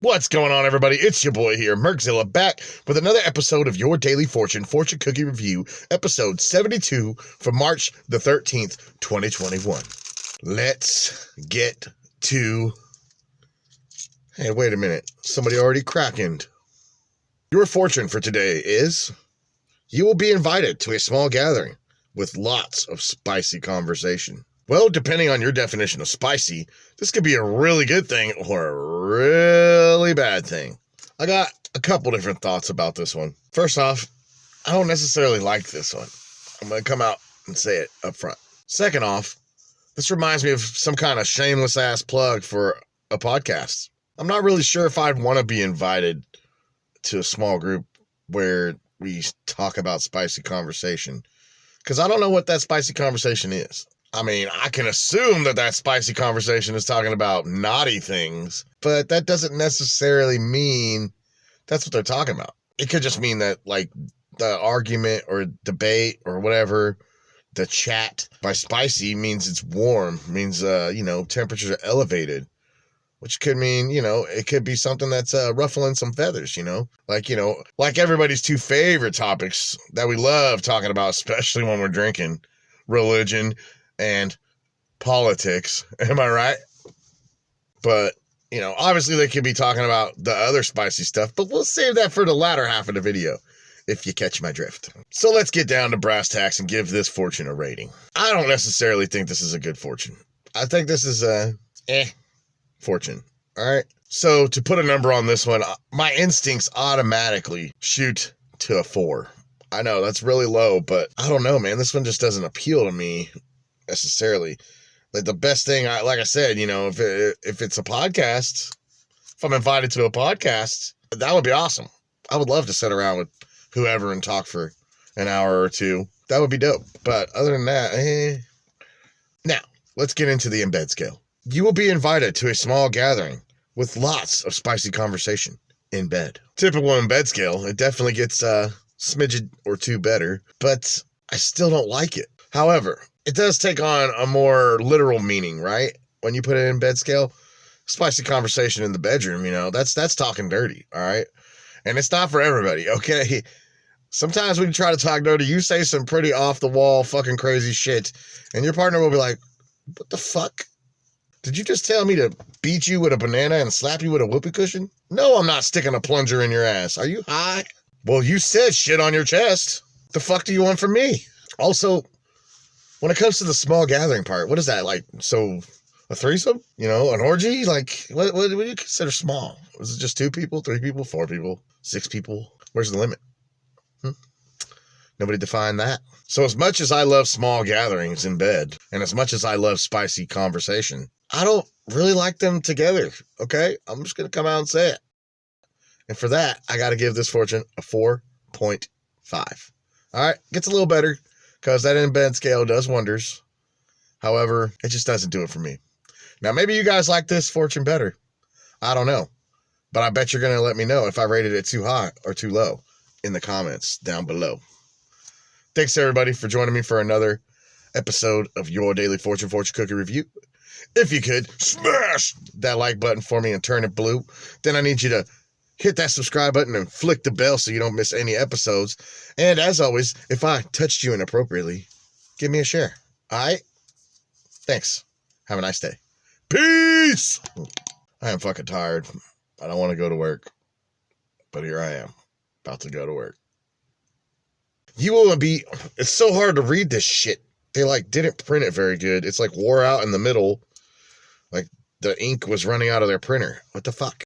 What's going on, everybody? It's your boy here, Merkzilla, back with another episode of Your Daily Fortune Cookie Review, episode 72 for March the 13th, 2021. Let's get to... Hey, wait a minute. Somebody already crackened. Your fortune for today is... You will be invited to a small gathering with lots of spicy conversation. Well, depending on your definition of spicy, this could be a really good thing or a really bad thing. I got a couple different thoughts about this one. First off, I don't necessarily like this one. I'm going to come out and say it up front. Second off, this reminds me of some kind of shameless ass plug for a podcast. I'm not really sure if I'd want to be invited to a small group where we talk about spicy conversation, because I don't know what that spicy conversation is. I mean, I can assume that spicy conversation is talking about naughty things, but that doesn't necessarily mean that's what they're talking about. It could just mean that, like, the argument or debate or whatever, the chat by spicy means it's warm, means, temperatures are elevated, which could mean, it could be something that's ruffling some feathers, like everybody's two favorite topics that we love talking about, especially when we're drinking: religion and politics. Am I right? But, obviously they could be talking about the other spicy stuff, but we'll save that for the latter half of the video, if you catch my drift. So let's get down to brass tacks and give this fortune a rating. I don't necessarily think this is a good fortune. I think this is a fortune. All right. So to put a number on this one, my instincts automatically shoot to a 4. I know that's really low, but I don't know, man. This one just doesn't appeal to me necessarily. Like, the best thing, like I said, if it's a podcast, if I'm invited to a podcast, that would be awesome. I would love to sit around with whoever and talk for an hour or two. That would be dope. But other than that, Now, let's get into the embed scale. You will be invited to a small gathering with lots of spicy conversation in bed. Typical embed scale, it definitely gets a smidgen or two better, but I still don't like it. However, it does take on a more literal meaning, right? When you put it in bed scale, spicy conversation in the bedroom, that's talking dirty, all right? And it's not for everybody, okay? Sometimes when you try to talk dirty, you say some pretty off-the-wall fucking crazy shit, and your partner will be like, what the fuck? Did you just tell me to beat you with a banana and slap you with a whoopee cushion? No, I'm not sticking a plunger in your ass. Are you high? Well, you said shit on your chest. The fuck do you want from me? Also, when it comes to the small gathering part, what is that, like? So, a threesome? An orgy? Like, what do you consider small? Is it just 2 people, 3 people, 4 people, 6 people? Where's the limit? Nobody defined that. So as much as I love small gatherings in bed, and as much as I love spicy conversation, I don't really like them together, okay? I'm just going to come out and say it. And for that, I got to give this fortune a 4.5. All right, gets a little better, because that embed scale does wonders. However, it just doesn't do it for me. Now, maybe you guys like this fortune better. I don't know. But I bet you're going to let me know if I rated it too high or too low in the comments down below. Thanks, everybody, for joining me for another episode of Your Daily Fortune Cookie Review. If you could, smash that like button for me and turn it blue. Then I need you to hit that subscribe button and flick the bell so you don't miss any episodes. And as always, if I touched you inappropriately, give me a share. All right? Thanks. Have a nice day. Peace! I am fucking tired. I don't want to go to work. But here I am, about to go to work. It's so hard to read this shit. They, didn't print it very good. It's, wore out in the middle. Like, the ink was running out of their printer. What the fuck?